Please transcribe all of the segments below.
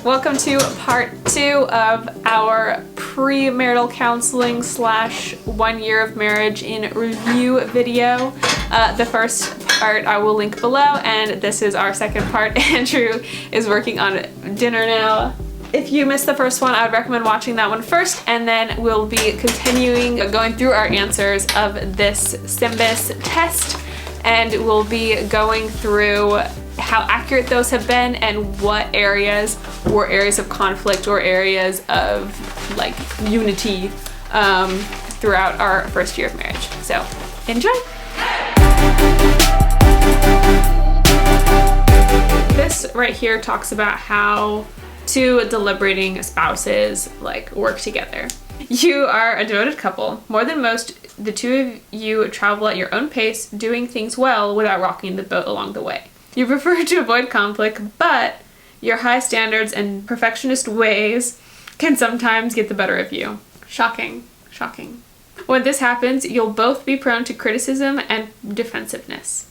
Welcome to part 2 of our premarital counseling / 1 year of marriage in review video. The first part I will link below, and this is our second part. Andrew is working on dinner now. If you missed the first one, I would recommend watching that one first, and then we'll be continuing going through our answers of this SYMBIS test, and we'll be going through how accurate those have been and what areas were areas of conflict or areas of like unity throughout our first year of marriage. So enjoy. This right here talks about how two deliberating spouses like work together. You are a devoted couple. More than most, the two of you travel at your own pace, doing things well without rocking the boat along the way. You prefer to avoid conflict, but your high standards and perfectionist ways can sometimes get the better of you. Shocking. Shocking. When this happens, you'll both be prone to criticism and defensiveness.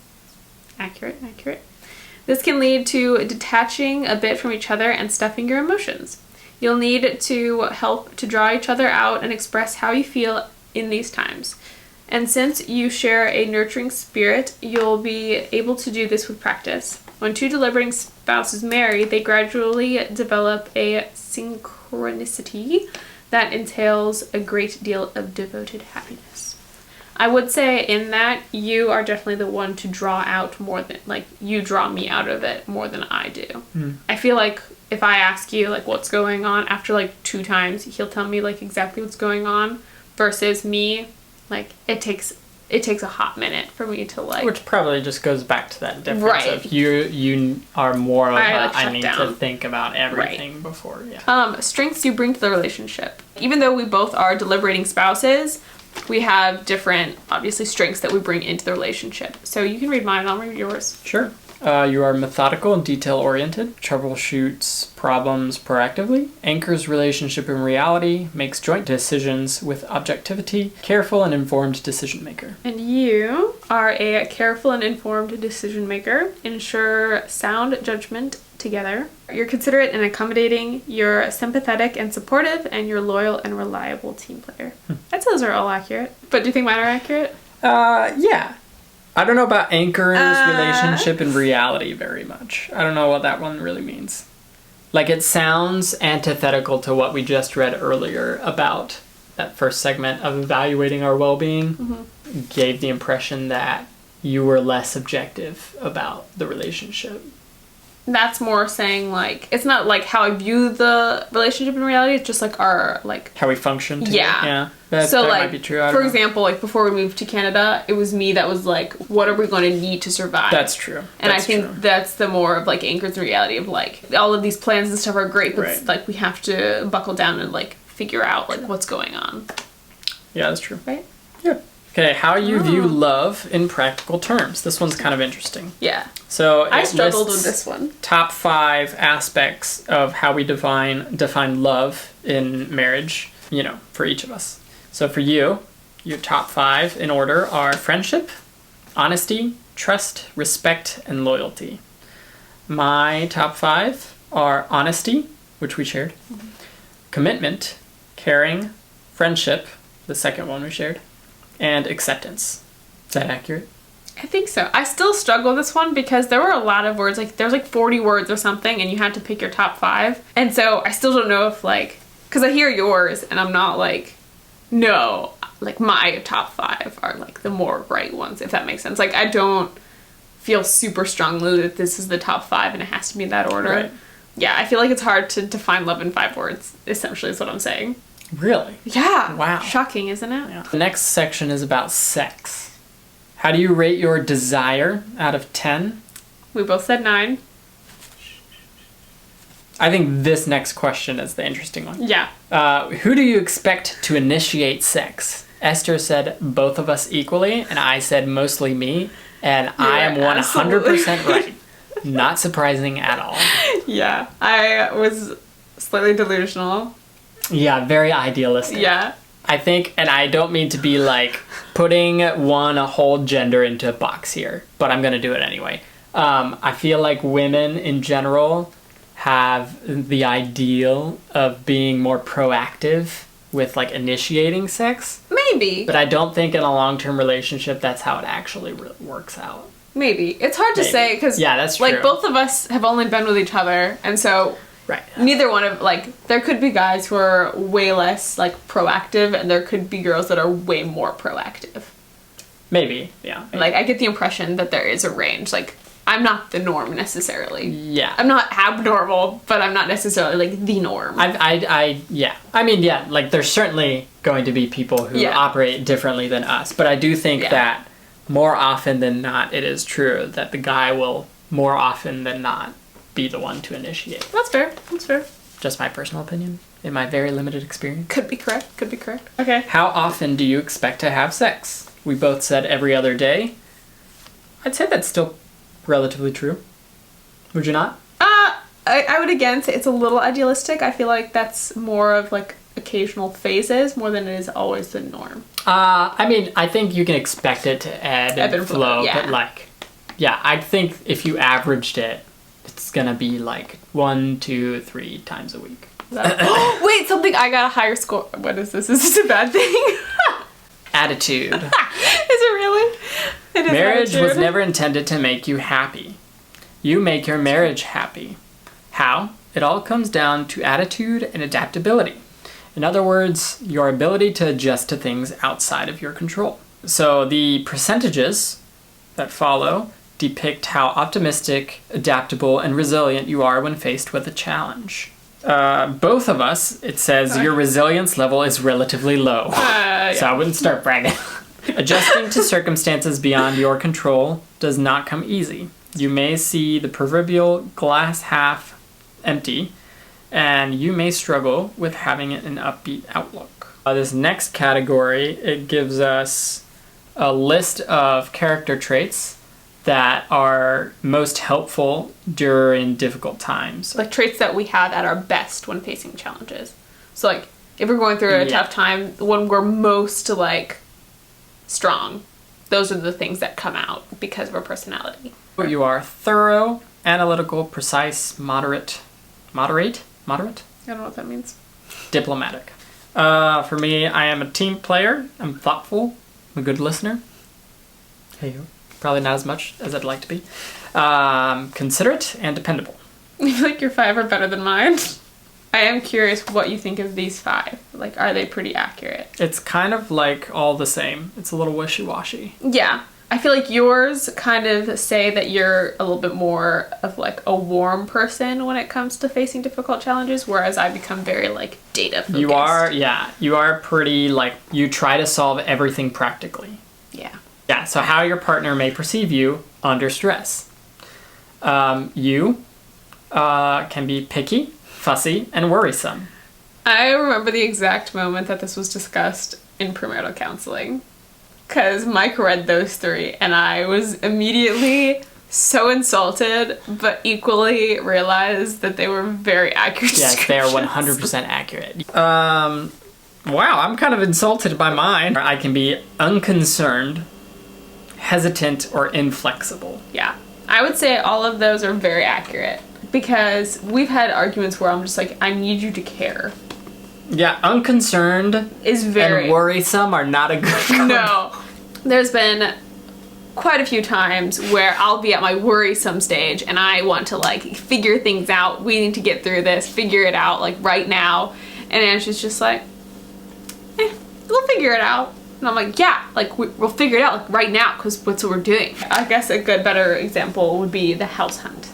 Accurate, accurate. This can lead to detaching a bit from each other and stuffing your emotions. You'll need to help to draw each other out and express how you feel in these times. And since you share a nurturing spirit, you'll be able to do this with practice. When two deliberating spouses marry, they gradually develop a synchronicity that entails a great deal of devoted happiness. I would say in that you are definitely the one to draw out more than, like, you draw me out of it more than I do. I feel like if I ask you, like, what's going on, after, like, 2 times, he'll tell me, like, exactly what's going on, versus me, like, it takes a hot minute for me to, like... Which probably just goes back to that difference right. of you are more of I need down. to think about everything right. before, yeah. Strengths you bring to the relationship. Even though we both are deliberating spouses, we have different, obviously, strengths that we bring into the relationship. So you can read mine, I'll read yours. Sure. You are methodical and detail-oriented, troubleshoots problems proactively, anchors relationship in reality, makes joint decisions with objectivity, careful and informed decision-maker. And you are a careful and informed decision-maker, ensure sound judgment together. You're considerate and accommodating, you're sympathetic and supportive, and you're loyal and reliable team player. I'd say those are all accurate. But do you think mine are accurate? Yeah. I don't know about anchors relationship in reality very much. I don't know what that one really means. Like, it sounds antithetical to what we just read earlier about that first segment of evaluating our well-being. Gave the impression that you were less objective about the relationship. That's more saying, like, it's not like how I view the relationship in reality, it's just like our, like... How we function together. Yeah. That like, might be true. For example, like, before we moved to Canada, it was me that was like, what are we going to need to survive? That's true. And I think that's the more of, like, anchors in reality of, like, all of these plans and stuff are great, but it's, like, we have to buckle down and, like, figure out, like, what's going on. Yeah, that's true. Right? Yeah. Okay, how you view love in practical terms. This one's kind of interesting. Yeah. So I struggled with this one. Top 5 aspects of how we define love in marriage, you know, for each of us. So for you, your top 5 in order are friendship, honesty, trust, respect, and loyalty. My top 5 are honesty, which we shared, commitment, caring, friendship, the second one we shared, and acceptance. Is that accurate? I think so. I still struggle with this one because there were a lot of words, like there's like 40 words or something, and you had to pick your top 5. And so I still don't know if, like, because I hear yours and I'm not like, no, like my top 5 are like the more right ones, if that makes sense. Like, I don't feel super strongly that this is the top 5 and it has to be in that order. Right. Yeah, I feel like it's hard to define love in 5 words, essentially is what I'm saying. Really? Yeah. Wow. Shocking, isn't it? Yeah. The next section is about sex. How do you rate your desire out of 10? We both said 9. I think this next question is the interesting one. Yeah. Who do you expect to initiate sex? Esther said both of us equally, and I said mostly me, and I am 100% right. Not surprising at all. Yeah. I was slightly delusional. Yeah, very idealistic. Yeah. I think, and I don't mean to be like putting a whole gender into a box here, but I'm going to do it anyway. I feel like women in general have the ideal of being more proactive with like initiating sex. Maybe. But I don't think in a long-term relationship that's how it actually works out. Maybe. It's hard to say because yeah, that's true. Like both of us have only been with each other, and so right. Neither one of like there could be guys who are way less like proactive, and there could be girls that are way more proactive. Maybe, yeah. Maybe. Like I get the impression that there is a range. Like I'm not the norm necessarily. Yeah. I'm not abnormal, but I'm not necessarily like the norm. Yeah. I mean, yeah, like there's certainly going to be people who operate differently than us, but I do think that more often than not, it is true that the guy will more often than not be the one to initiate. That's fair. That's fair. Just my personal opinion, in my very limited experience. Could be correct. Could be correct. Okay. How often do you expect to have sex? We both said every other day. I'd say that's still relatively true. Would you not? I would again say it's a little idealistic. I feel like that's more of like occasional phases more than it is always the norm. I mean, I think you can expect it to ebb and flow, yeah. But like, yeah, I think if you averaged it, it's gonna be like 1, 2, 3 times a week. Wait, something I got a higher score. What is this? Is this a bad thing? Attitude. Is it really? It is marriage attitude. was never intended to make you happy. You make your marriage happy. How? It all comes down to attitude and adaptability. In other words, your ability to adjust to things outside of your control. So the percentages that follow depict how optimistic, adaptable, and resilient you are when faced with a challenge. Both of us, it says your resilience level is relatively low. So I wouldn't start bragging. Adjusting to circumstances beyond your control does not come easy. You may see the proverbial glass half empty, and you may struggle with having an upbeat outlook. This next category, it gives us a list of character traits that are most helpful during difficult times. Like traits that we have at our best when facing challenges. So like if we're going through a tough time, when we're most like strong, those are the things that come out because of our personality. You are thorough, analytical, precise, moderate. I don't know what that means. Diplomatic. For me, I am a team player. I'm thoughtful. I'm a good listener. Hey, probably not as much as I'd like to be. Considerate and dependable. I feel like your 5 are better than mine. I am curious what you think of these 5. Like, are they pretty accurate? It's kind of like all the same. It's a little wishy-washy. Yeah. I feel like yours kind of say that you're a little bit more of like a warm person when it comes to facing difficult challenges, whereas I become very like data focused. You are pretty like, you try to solve everything practically. Yeah. Yeah, so how your partner may perceive you under stress. You can be picky, fussy, and worrisome. I remember the exact moment that this was discussed in premarital counseling. Because Mike read those 3, and I was immediately so insulted, but equally realized that they were very accurate. Yes, they are 100% accurate. Wow, I'm kind of insulted by mine. I can be unconcerned, hesitant, or inflexible. Yeah, I would say all of those are very accurate. Because we've had arguments where I'm just like, I need you to care. Yeah, unconcerned is very... and worrisome are not a good word. No. There's been quite a few times where I'll be at my worrisome stage and I want to like figure things out. We need to get through this, figure it out like right now. And Angela's just like, we'll figure it out. And I'm like, yeah, like we'll figure it out like right now because that's what we're doing. I guess a better example would be the house hunt.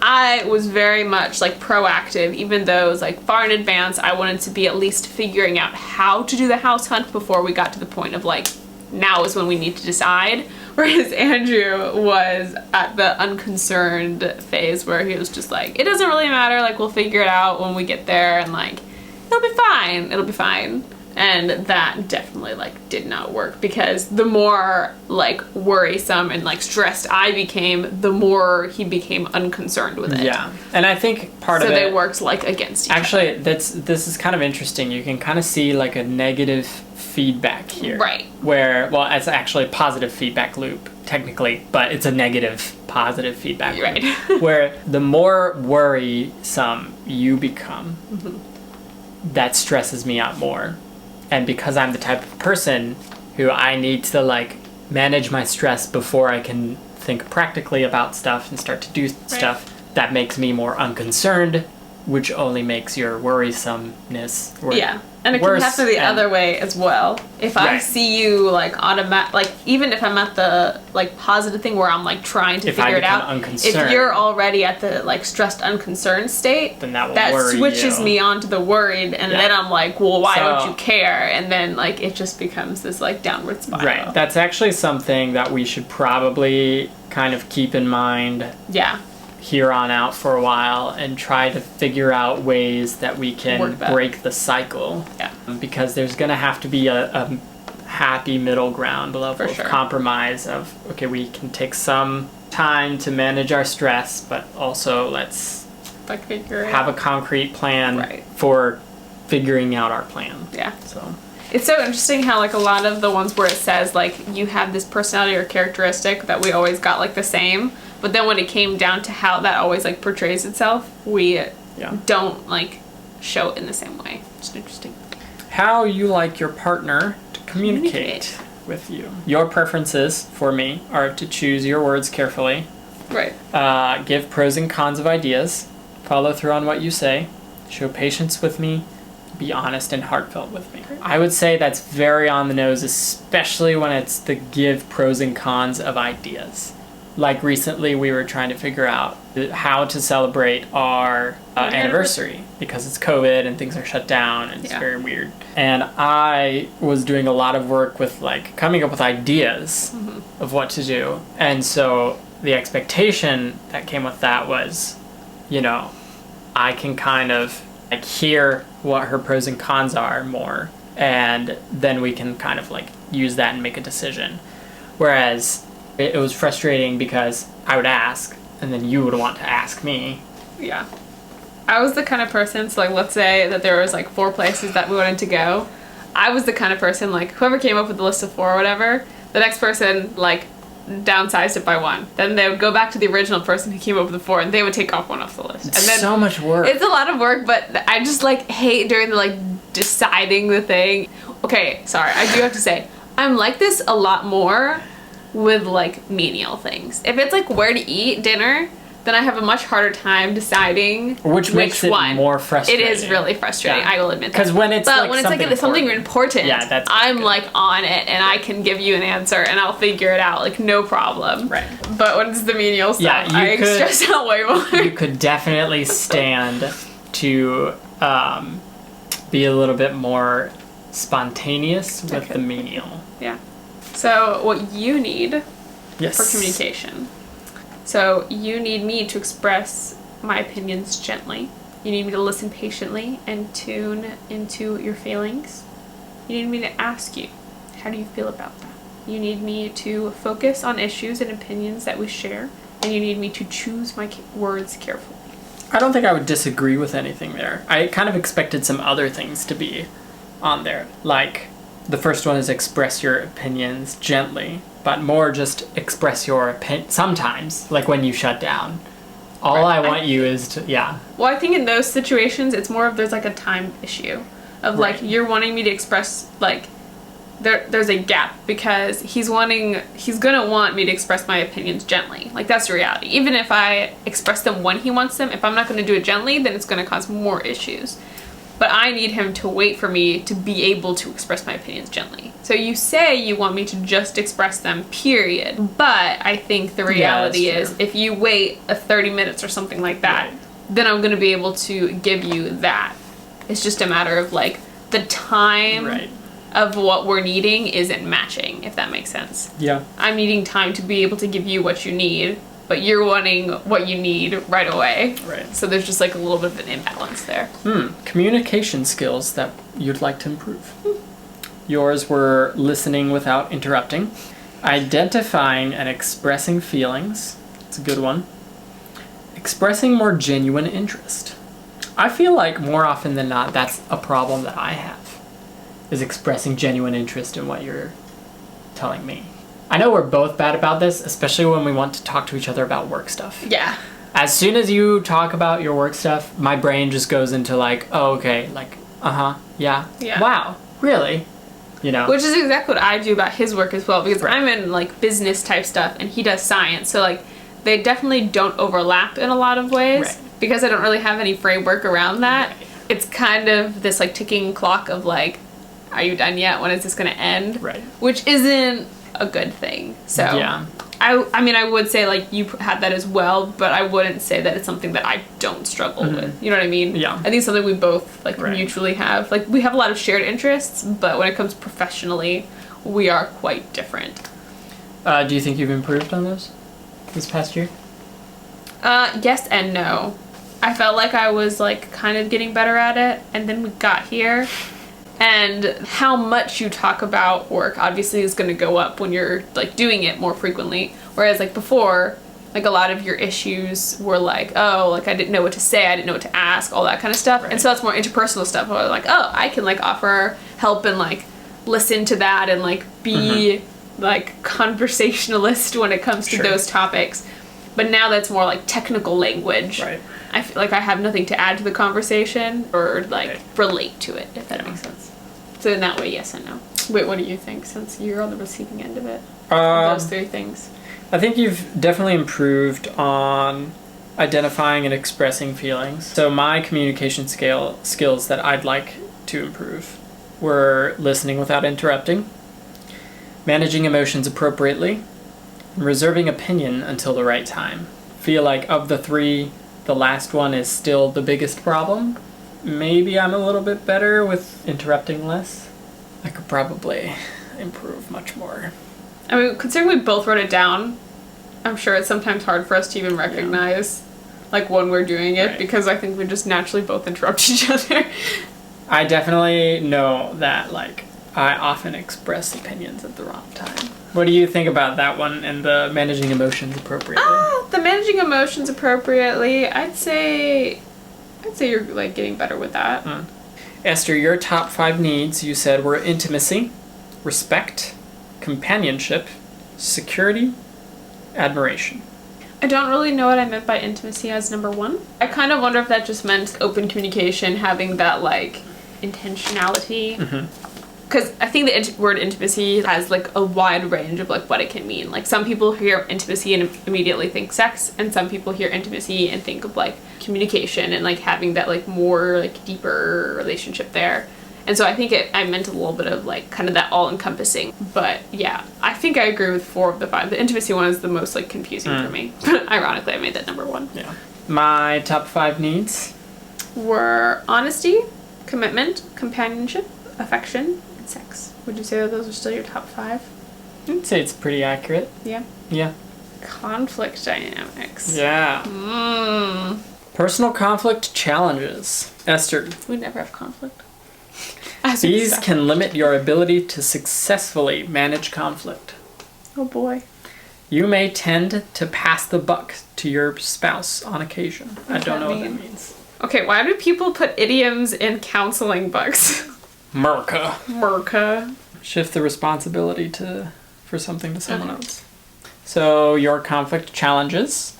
I was very much like proactive, even though it was like far in advance. I wanted to be at least figuring out how to do the house hunt before we got to the point of like, now is when we need to decide. Whereas Andrew was at the unconcerned phase where he was just like, it doesn't really matter, like we'll figure it out when we get there and like, it'll be fine. And that definitely like did not work because the more like worrisome and like stressed I became, the more he became unconcerned with it. Yeah, and I think part of it... So they worked like against each other. Actually, this is kind of interesting. You can kind of see like a negative feedback here. Right. Where, well, it's actually a positive feedback loop. technically, but it's a negative, positive feedback loop. Right. Where the more worrisome you become, that stresses me out more. And because I'm the type of person who I need to like manage my stress before I can think practically about stuff and start to do stuff, that makes me more unconcerned, which only makes your worrisomeness worse. Yeah. And it can happen the other way as well. If I see you like even if I'm at the like positive thing where I'm like trying to figure it out, if you're already at the like stressed, unconcerned state, then that switches me onto the worried, and then I'm like, well, why don't you care? And then like it just becomes this like downward spiral. Right. That's actually something that we should probably kind of keep in mind. Yeah. Here on out for a while and try to figure out ways that we can break the cycle. Yeah. Because there's going to have to be a happy middle ground level of compromise of, okay, we can take some time to manage our stress, but also let's like have a concrete plan for figuring out our plan. Yeah. So it's so interesting how like a lot of the ones where it says like you have this personality or characteristic that we always got like the same, but then when it came down to how that always like portrays itself, we don't like show it in the same way. It's interesting. How you like your partner to communicate with you. Your preferences for me are to choose your words carefully. Right. Give pros and cons of ideas. Follow through on what you say. Show patience with me. Be honest and heartfelt with me. I would say that's very on the nose, especially when it's the give pros and cons of ideas. Like recently we were trying to figure out how to celebrate our anniversary because it's COVID and things are shut down and it's very weird. And I was doing a lot of work with like coming up with ideas of what to do. And so the expectation that came with that was, you know, I can kind of like hear what her pros and cons are more, and then we can kind of like use that and make a decision. Whereas it was frustrating because I would ask and then you would want to ask me. Yeah. I was the kind of person, so like let's say that there was like 4 places that we wanted to go. I was the kind of person like whoever came up with the list of 4 or whatever, the next person like downsized it by 1. Then they would go back to the original person who came up with the 4 and they would take off 1 off the list. It's and then so much work. It's a lot of work, but I just like hate during the like deciding the thing. Okay, sorry, I do have to say, I'm like this a lot more with like menial things. If it's like where to eat dinner, then I have a much harder time deciding which makes it more frustrating. It is really frustrating. I will admit that. Because when it's something important, I'm good. Like on it and I can give you an answer and I'll figure it out like no problem. Right. But when it's the menial stuff, I stress out way more. You could definitely stand to be a little bit more spontaneous with the menial. Yeah. So what you need for communication. So you need me to express my opinions gently. You need me to listen patiently and tune into your feelings. You need me to ask you, how do you feel about that? You need me to focus on issues and opinions that we share. And you need me to choose my words carefully. I don't think I would disagree with anything there. I kind of expected some other things to be on there. Like, the first one is express your opinions gently, but more just express your opinion sometimes, like when you shut down. All I want you is to, Well, I think in those situations, it's more of there's like a time issue of like you're wanting me to express like there's a gap because he's gonna want me to express my opinions gently. Like that's the reality. Even if I express them when he wants them, if I'm not gonna do it gently, then it's gonna cause more issues. But I need him to wait for me to be able to express my opinions gently. So you say you want me to just express them, period. But I think the reality is if you wait 30 minutes or something like that, then I'm going to be able to give you that. It's just a matter of like the time of what we're needing isn't matching, if that makes sense. Yeah. I'm needing time to be able to give you what you need, but you're wanting what you need right away. Right. So there's just like a little bit of an imbalance there. Communication skills that you'd like to improve. Yours were listening without interrupting, identifying and expressing feelings. It's a good one. Expressing more genuine interest. I feel like more often than not, that's a problem that I have, is expressing genuine interest in what you're telling me. I know we're both bad about this, especially when we want to talk to each other about work stuff. Yeah. As soon as you talk about your work stuff, my brain just goes into like, oh, okay, like, yeah, wow, really? You know? Which is exactly what I do about his work as well, because I'm in like business type stuff and he does science. So like they definitely don't overlap in a lot of ways because I don't really have any framework around that. Right. It's kind of this like ticking clock of like, are you done yet? When is this going to end? Right. Which isn't a good thing. So yeah. I mean, I would say like you had that as well, but I wouldn't say that it's something that I don't struggle with. You know what I mean? Yeah. I think it's something we both like mutually have. Like we have a lot of shared interests, but when it comes professionally, we are quite different. Do you think you've improved on those this past year? Yes and no. I felt like I was like kind of getting better at it, and then we got here. And how much you talk about work obviously is going to go up when you're like doing it more frequently. Whereas like before, like a lot of your issues were like, oh, like I didn't know what to say, I didn't know what to ask, all that kind of stuff. And so that's more interpersonal stuff where like, oh, I can like offer help and like listen to that and like be like conversationalist when it comes to those topics. But now that's more like technical language. Right. I feel like I have nothing to add to the conversation or like relate to it, if that makes sense. So in that way, yes and no. Wait, what do you think, since you're on the receiving end of it? Those three things. I think you've definitely improved on identifying and expressing feelings. So my communication skills that I'd like to improve were listening without interrupting, managing emotions appropriately, and reserving opinion until the right time. Feel like of the three, the last one is still the biggest problem. Maybe I'm a little bit better with interrupting less. I could probably improve much more. I mean, considering we both wrote it down, I'm sure it's sometimes hard for us to even recognize like when we're doing it because I think we just naturally both interrupt each other. I definitely know that like I often express opinions at the wrong time. What do you think about that one and the managing emotions appropriately? The managing emotions appropriately, I'd say you're like getting better with that. Esther, your top 5 needs you said were intimacy, respect, companionship, security, admiration. I don't really know what I meant by intimacy as number 1. I kind of wonder if that just meant open communication, having that like intentionality. Because I think the word intimacy has like a wide range of like what it can mean. Like some people hear intimacy and immediately think sex, and some people hear intimacy and think of like communication and like having that like more like deeper relationship there. And so I think I meant a little bit of like kind of that all encompassing. But yeah, I think I agree with 4 of the 5. The intimacy one is the most like confusing for me. Ironically, I made that number 1. Yeah. My top 5 needs were honesty, commitment, companionship, affection, and sex. Would you say that those are still your top 5? I'd say it's pretty accurate. Yeah. Yeah. Conflict dynamics. Yeah. Personal conflict challenges. Esther. We never have conflict. These can limit your ability to successfully manage conflict. Oh boy. You may tend to pass the buck to your spouse on occasion. I don't know what that means. Okay, why do people put idioms in counseling books? Merca. Shift the responsibility for something to someone else. So your conflict challenges.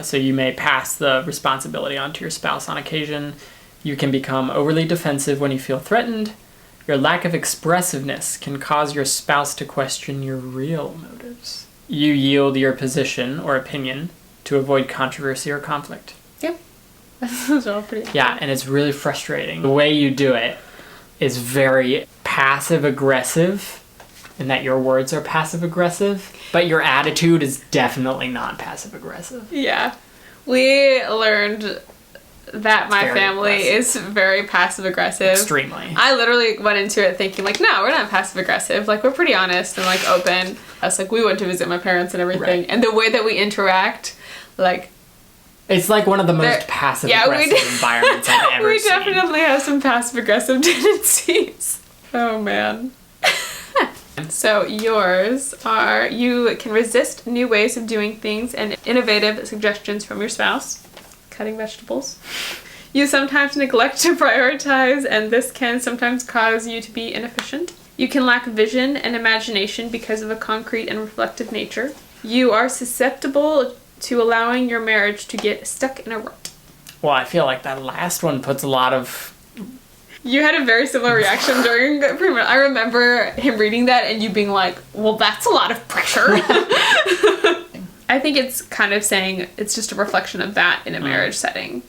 So you may pass the responsibility on to your spouse on occasion. You can become overly defensive when you feel threatened. Your lack of expressiveness can cause your spouse to question your real motives. You yield your position or opinion to avoid controversy or conflict. Yep. That's all pretty. Yeah, and it's really frustrating. The way you do it is very passive-aggressive, in that your words are passive-aggressive, but your attitude is definitely not passive-aggressive. Yeah. We learned that my family is very passive-aggressive. Extremely. I literally went into it thinking, like, no, we're not passive-aggressive. Like, we're pretty honest and, like, open. Us, like, we went to visit my parents and everything. And the way that we interact, like... It's like one of the most passive-aggressive environments I've ever seen. We definitely have some passive-aggressive tendencies. Oh, man. So yours are, you can resist new ways of doing things and innovative suggestions from your spouse. Cutting vegetables. You sometimes neglect to prioritize, and this can sometimes cause you to be inefficient. You can lack vision and imagination because of a concrete and reflective nature. You are susceptible to allowing your marriage to get stuck in a rut. Well, I feel like that last one puts a lot of... You had a very similar reaction during premarital. I remember him reading that and you being like, well, that's a lot of pressure. I think it's kind of saying it's just a reflection of that in a marriage setting.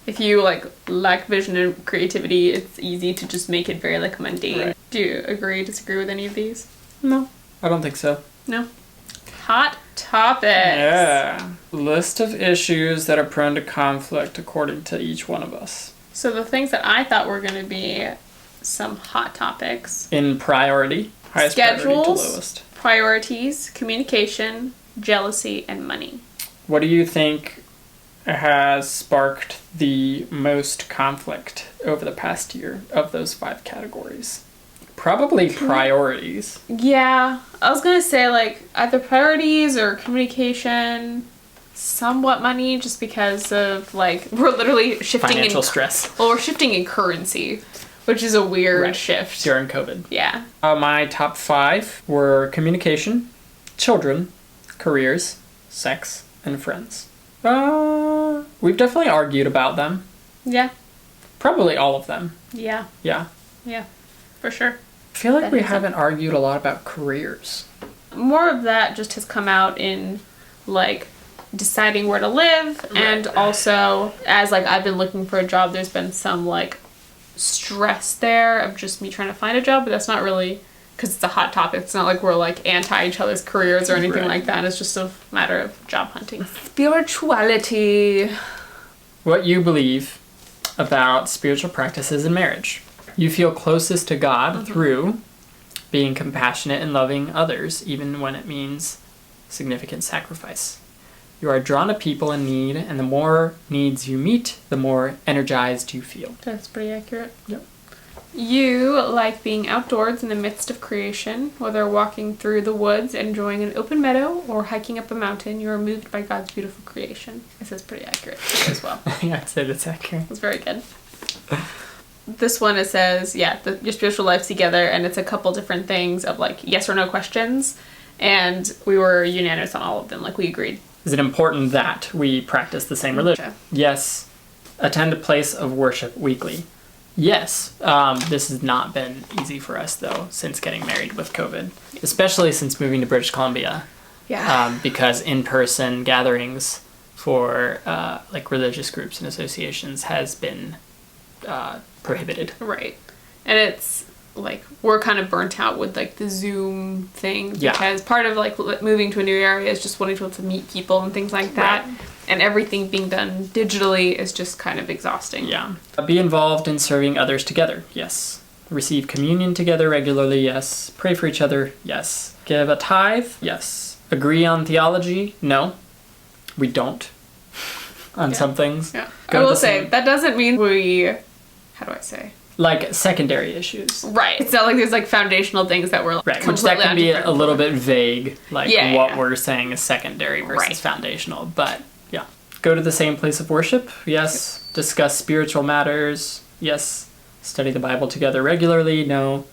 If you like lack vision and creativity, it's easy to just make it very like mundane. Right. Do you agree, disagree with any of these? No, I don't think so. No. Hot topics. Yeah. List of issues that are prone to conflict according to each one of us. So the things that I thought were going to be some hot topics. In priority. Highest priority to Schedules, lowest. priorities, communication, jealousy, and money. What do you think has sparked the most conflict over the past year of those 5 categories? Probably priorities. Yeah, I was gonna say like either priorities or communication, somewhat money, just because of like we're literally shifting Financial stress. Well, we're shifting in currency, which is a weird shift during COVID. Yeah. My top 5 were communication, children, careers, sex, and friends. We've definitely argued about them. Yeah. Probably all of them. Yeah. Yeah. Yeah. For sure. I feel like we haven't argued a lot about careers. More of that just has come out in like deciding where to live, and also as like I've been looking for a job, there's been some like stress there of just me trying to find a job, but that's not really because it's a hot topic. It's not like we're like anti each other's careers or anything like that. It's just a matter of job hunting. Spirituality. What you believe about spiritual practices in marriage. You feel closest to God through being compassionate and loving others, even when it means significant sacrifice. You are drawn to people in need, and the more needs you meet, the more energized you feel. That's pretty accurate. Yep. You like being outdoors in the midst of creation, whether walking through the woods, enjoying an open meadow, or hiking up a mountain. You are moved by God's beautiful creation. This is pretty accurate as well. Yeah, I'd say that's accurate. It's very good. This one, it says, your spiritual life's together, and it's a couple different things of like yes or no questions, and we were unanimous on all of them. Like we agreed. Is it important that we practice the same religion? Okay. Yes. Attend a place of worship weekly. Yes. This has not been easy for us, though, since getting married with COVID. Especially since moving to British Columbia. Yeah. Because in-person gatherings for like religious groups and associations has been prohibited. Right. And it's like we're kind of burnt out with like the Zoom thing because part of like moving to a new area is just wanting to be able to meet people and things like that. Right. And everything being done digitally is just kind of exhausting. Yeah. Be involved in serving others together. Yes. Receive communion together regularly. Yes. Pray for each other. Yes. Give a tithe. Yes. Agree on theology. No. We don't. On some things. Yeah. I will say that doesn't mean we, how do I say? Like secondary issues. Right. It's not like there's like foundational things that we're like right, which that can be a little bit vague, like what we're saying is secondary versus foundational. But yeah. Go to the same place of worship. Yes. Yep. Discuss spiritual matters. Yes. Study the Bible together regularly. No.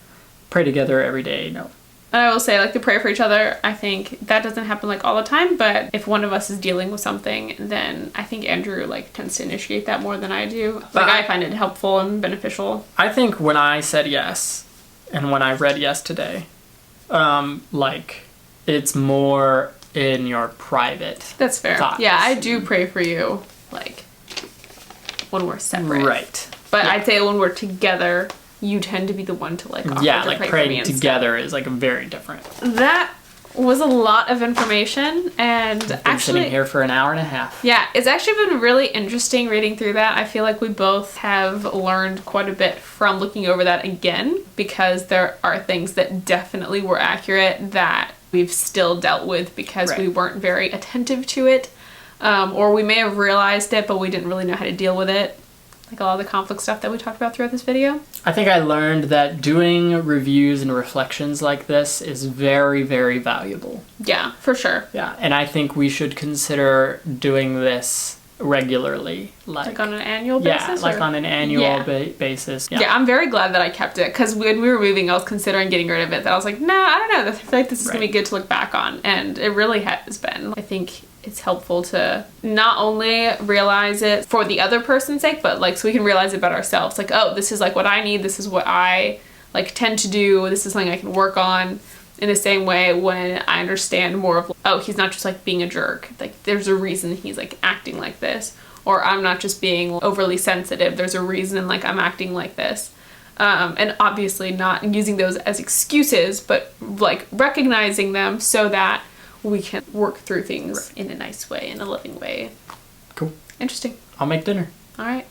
Pray together every day. No. And I will say, like, to pray for each other, I think that doesn't happen, like, all the time, but if one of us is dealing with something, then I think Andrew, like, tends to initiate that more than I do. Like, I find it helpful and beneficial. I think when I said yes, and when I read yes today, like, it's more in your private That's fair. thoughts. Yeah, I do pray for you, like, when we're separate. Right. But I'd say when we're together, you tend to be the one to like offer yeah, to like pray praying together is like very different. That was a lot of information, and I've been sitting here for an hour and a half. Yeah, it's actually been really interesting reading through that. I feel like we both have learned quite a bit from looking over that again, because there are things that definitely were accurate that we've still dealt with because we weren't very attentive to it, or we may have realized it but we didn't really know how to deal with it. Like a lot of the conflict stuff that we talked about throughout this video. I think I learned that doing reviews and reflections like this is very, very valuable. Yeah, for sure. Yeah, and I think we should consider doing this regularly. Like on an annual basis? Yeah, like on an annual Yeah. basis. Yeah, I'm very glad that I kept it, because when we were moving, I was considering getting rid of it. That I was like, nah, I don't know. I feel like this is going to be good to look back on. And it really has been. I think it's helpful to not only realize it for the other person's sake, but like so we can realize it about ourselves. Like, oh, this is like what I need. This is what I like tend to do. This is something I can work on. In the same way, when I understand more of, oh, he's not just like being a jerk. Like, there's a reason he's like acting like this. Or I'm not just being overly sensitive. There's a reason like I'm acting like this. And obviously not using those as excuses, but like recognizing them so that we can work through things in a nice way, in a loving way. Cool. Interesting. I'll make dinner. All right.